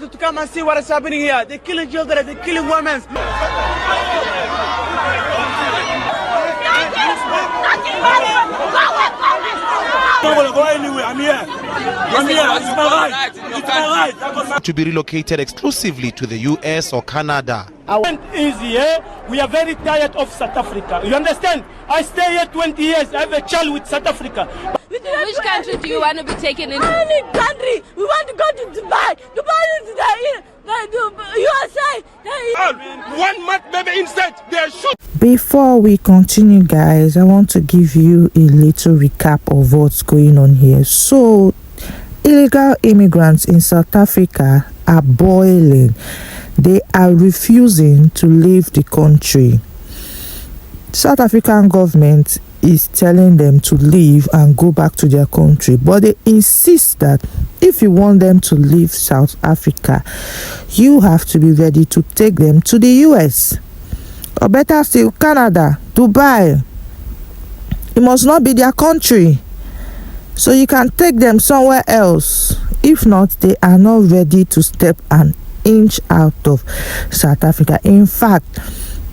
wanted to come and see what is happening here. They're killing children, they're killing women. Go anywhere. I'm here. It's my right. It's my right. To be relocated exclusively to the US or Canada. Is here. We are very tired of South Africa. You understand? I stay here 20 years. I have a child with South Africa. Which country do you want to be taken into? Any country. We want to go to Dubai. Dubai is the USA. 1 month maybe instead. They shoot. Before we continue, guys, I want to give you a little recap of what's going on here. So, illegal immigrants in South Africa are boiling. They are refusing to leave the country. South African government is telling them to leave and go back to their country, but they insist that if you want them to leave South Africa, you have to be ready to take them to the US, or better still, Canada, Dubai. It must not be their country, so you can take them somewhere else. If not, they are not ready to step an inch out of South Africa. In fact,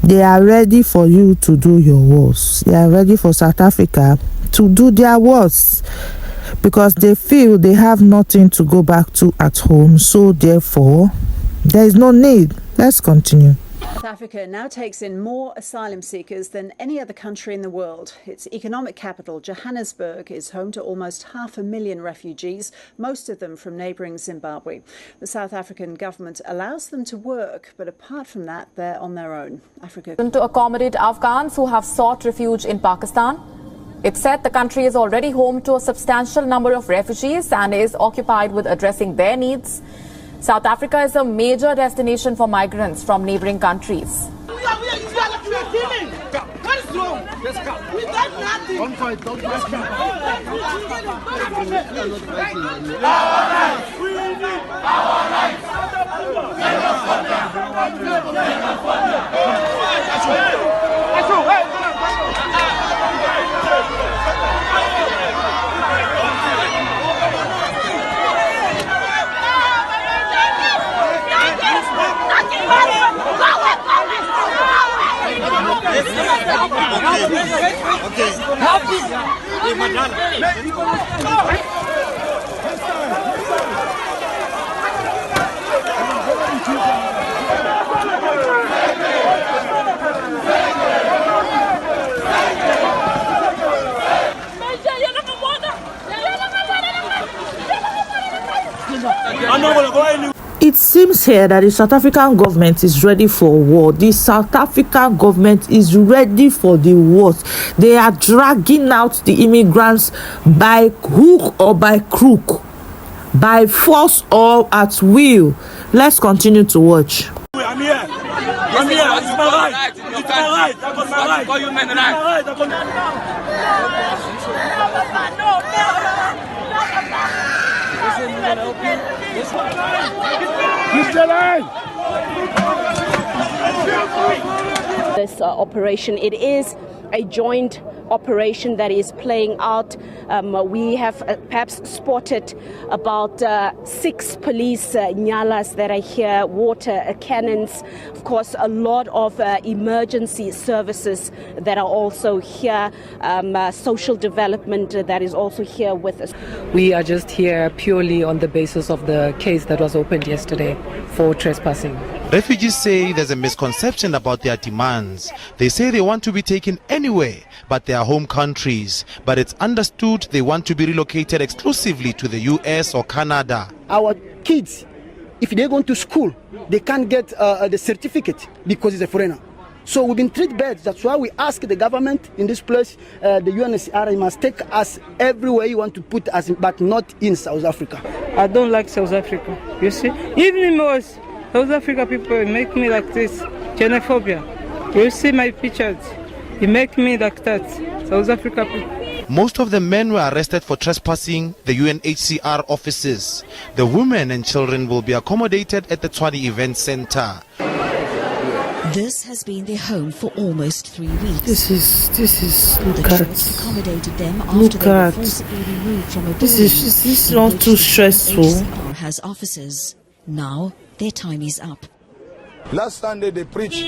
they are ready for you to do your worst. They are ready for South Africa to do their worst, because they feel they have nothing to go back to at home. So therefore, there is no need. Let's continue. South Africa now takes in more asylum seekers than any other country in the world. Its economic capital, Johannesburg, is home to almost 500,000 refugees, most of them from neighbouring Zimbabwe. The South African government allows them to work, but apart from that, they're on their own. Africa. To accommodate Afghans who have sought refuge in Pakistan. It said the country is already home to a substantial number of refugees and is occupied with addressing their needs. South Africa is a major destination for migrants from neighboring countries. What is wrong? We got nothing. Don't fight. Don't fight. Our rights. We need our rights. It seems here that the South African government is ready for war. The South African government is ready for the worst. They are dragging out the immigrants by hook or by crook, by force or at will. Let's continue to watch. I'm here. I'm here. It's my right. It's my right. That was my right. You men right. This operation, it is a joint operation that is playing out. We have perhaps spotted about 6 police nyalas that are here, water cannons, of course a lot of emergency services that are also here, social development that is also here with us. We are just here purely on the basis of the case that was opened yesterday for trespassing. Refugees say there's a misconception about their demands. They say they want to be taken anywhere but their home countries, but it's understood they want to be relocated exclusively to the US or Canada. Our kids, if they're going to school, they can't get the certificate because it's a foreigner. So we've been treated bad. That's why we ask the government in this place, the UNHCR must take us everywhere you want to put us, but not in South Africa. I don't like South Africa. You see, even more South Africa people make me like this, xenophobia. You see my pictures, you make me like that, South Africa people. Most of the men were arrested for trespassing the UNHCR offices. The women and children will be accommodated at the Tshwane Event Center. This has been their home for almost 3 weeks. This is look the at. church accommodated them after they were forcibly removed from a building. This is not too stressful. UNHCR has offices. Now their time is up. Last Sunday they preached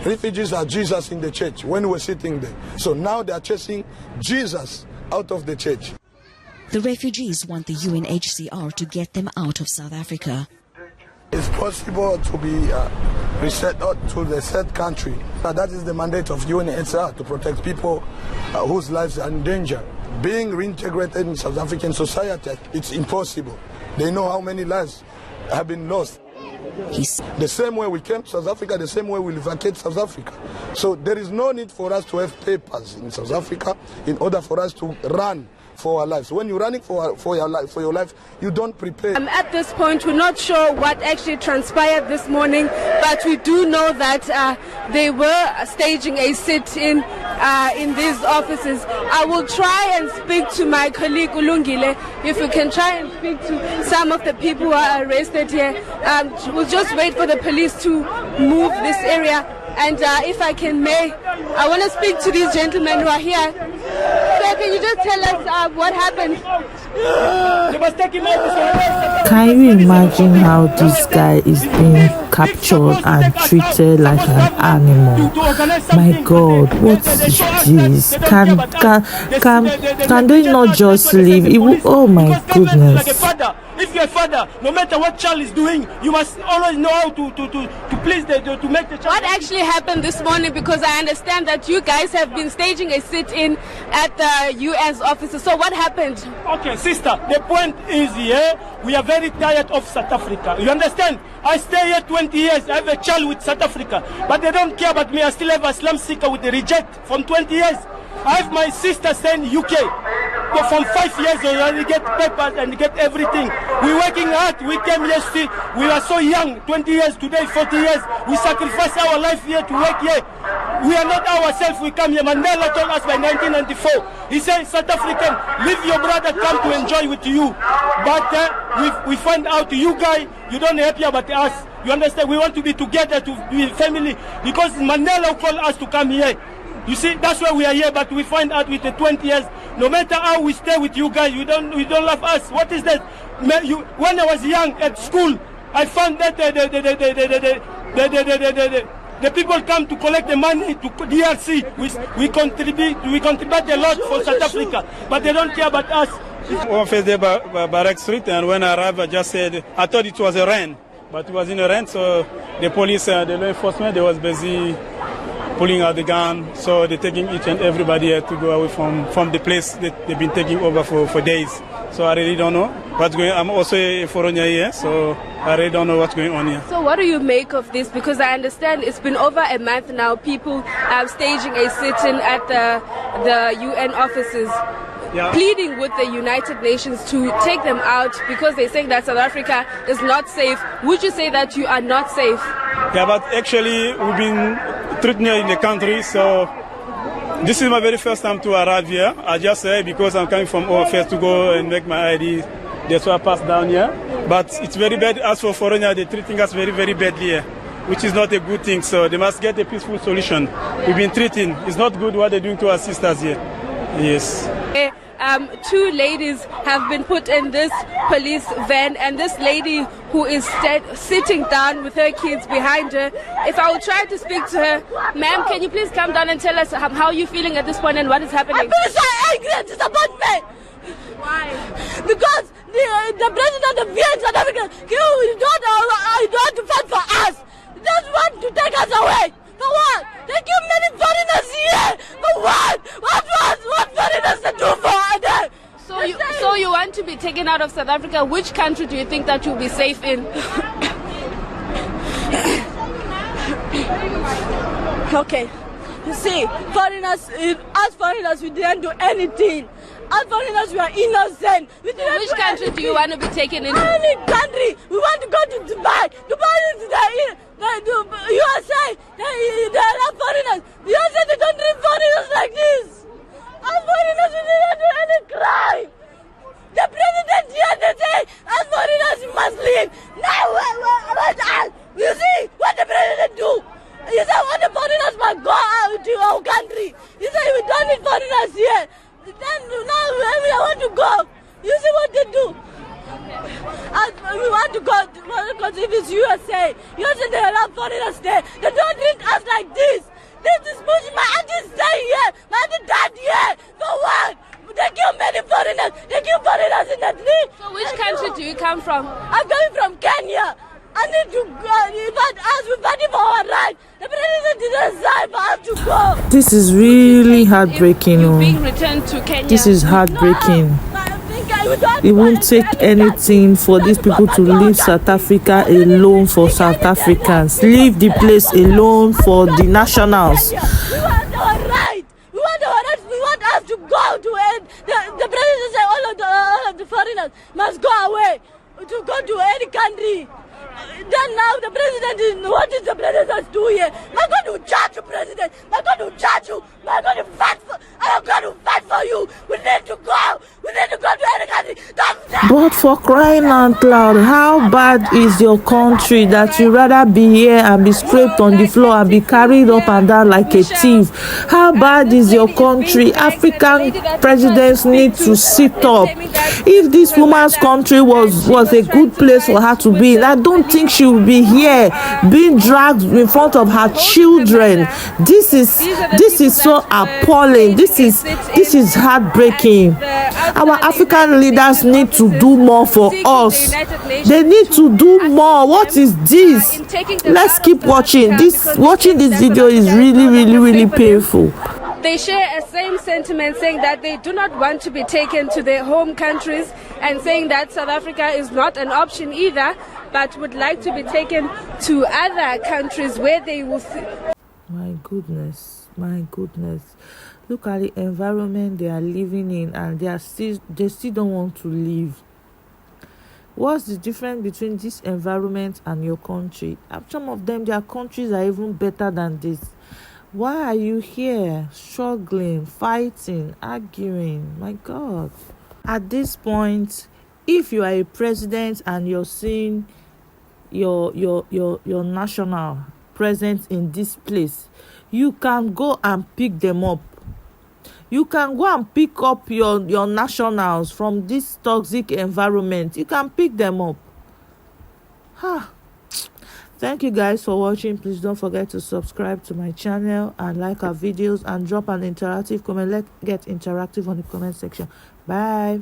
refugees are Jesus in the church when we were sitting there. So now they are chasing Jesus out of the church. The refugees want the UNHCR to get them out of South Africa. It's possible to be resettled to the third country. That is the mandate of UNHCR, to protect people whose lives are in danger. Being reintegrated in South African society, it's impossible. They know how many lives have been lost. The same way we came to South Africa, the same way we'll vacate South Africa. So there is no need for us to have papers in South Africa in order for us to run for our lives. When you're running for your life, you don't prepare. At this point, we're not sure what actually transpired this morning, but we do know that they were staging a sit-in in these offices. I will try and speak to my colleague Ulungile, if we can try and speak to some of the people who are arrested here. We'll just wait for the police to move this area. And if I may, I want to speak to these gentlemen who are here. So can you just tell us what happened? Can you imagine how this guy is being captured and treated like an animal? My God, what is this? Can they not just leave? Oh my goodness. If you're a father, no matter what child is doing, you must always know how to please to make the child. What actually happened this morning? Because I understand that you guys have been staging a sit-in at the UN's offices. So what happened? Okay, sister, the point is here, we are very tired of South Africa. You understand? I stay here 20 years. I have a child with South Africa. But they don't care about me. I still have a slum seeker with the reject from 20 years. I have my sister staying in UK. But from 5 years already get papers and get everything. We're working hard. We came yesterday. We were so young, 20 years, today 40 years. We sacrificed our life here to work here. We are not ourselves. We come here. Mandela told us by 1994. He said, South African, leave your brother, come to enjoy with you. But we find out you guys, you don't help about us. You understand? We want to be together, to be family. Because Mandela called us to come here. You see, that's why we are here, but we find out with the 20 years, no matter how we stay with you guys, you don't love us. What is that? When I was young at school, I found that the people come to collect the money to DRC. We contribute a lot for South Africa, but they don't care about us. On faisait Barrack Street, and when I arrived, I just said, I thought it was a rain, but it wasn't a rain, so the police, the law enforcement, they was busy pulling out the gun, so they're taking each and everybody here to go away from the place that they've been taking over for days. So I really don't know what's going on. I'm also a foreigner here, so I really don't know what's going on here. So what do you make of this? Because I understand it's been over a month now, people are staging a sit-in at the UN offices. Yeah. Pleading with the United Nations to take them out because they're saying that South Africa is not safe. Would you say that you are not safe? Yeah, but actually we've been treated here in the country, so this is my very first time to arrive here. I just say because I'm coming from OFS to go and make my ID, that's why I passed down here. But it's very bad. As for foreigners, they're treating us very, very badly here, which is not a good thing. So they must get a peaceful solution. We've been treating. It's not good what they're doing to our sisters here. Yes. Two ladies have been put in this police van, and this lady who is sitting down with her kids behind her. If I will try to speak to her, ma'am, can you please come down and tell us how you're feeling at this point and what is happening? I'm very angry at this about me. Why? Because the president of South Africa, you don't to fight for us. He doesn't want to take us away. For what? They give many foreigners here. For what? What foreigners to do for them? So you want to be taken out of South Africa? Which country do you think that you'll be safe in? Okay. You see, us foreigners, we didn't do anything. Us foreigners, we are innocent. Which country do you want to be taken into? Any country. We want to go to Dubai. Dubai is the USA. They are foreigners. The USA, they don't treat foreigners like this. Us foreigners, we didn't do any crime. The president here, they say, us foreigners, you must leave. Now, you see what the president do? He said, all the foreigners must go out to our country. He said, we don't need foreigners here. Then now we want to go. You see what they do? We want to go because if it's USA, they allow foreigners there. They don't treat us like this. This is bullshit. My auntie is staying here. My auntie died here. For what? They kill many foreigners. They kill foreigners in the street. So which country do you come from? I'm coming from Kenya. I need to go. We're fighting for our rights. The president didn't decide for us to go. This is really heartbreaking. You're being returned to Kenya. This is heartbreaking. It won't take anything for these people to leave South Africa alone for South Africans. Leave the place alone for the nationals. We want our rights. We want our rights. We want us to go to it. The president said all of the foreigners must go away to go to any country. Then now the president is, what is the president do here? I'm going to judge you, president. I'm going to judge you. I'm going to fight for. I'm going to fight for you. We need to go. We need to go to any country. But for crying out loud, how bad is your country that you rather be here and be scraped on the floor and be carried up and down like a thief? How bad is your country? African presidents need to sit up. If this woman's country was a good place for her to be, I don't think she would be here being dragged in front of her children. This is so appalling. This is heartbreaking. Our African leaders need to do more for us. They need to do more. What is this? Let's keep watching. Watching this video is really painful. They share a same sentiment, saying that they do not want to be taken to their home countries and saying that South Africa is not an option either, but would like to be taken to other countries where they will My goodness. Look at the environment they are living in, and they still don't want to leave. What's the difference between this environment and your country? Some of them, their countries are even better than this. Why are you here struggling, fighting, arguing? My God. At this point, if you are a president and you're seeing your national present in this place, you can go and pick them up. You can go and pick up your nationals from this toxic environment. You can pick them up. Thank you guys for watching. Please don't forget to subscribe to my channel and like our videos and drop an interactive comment. Let's get interactive on the comment section. Bye.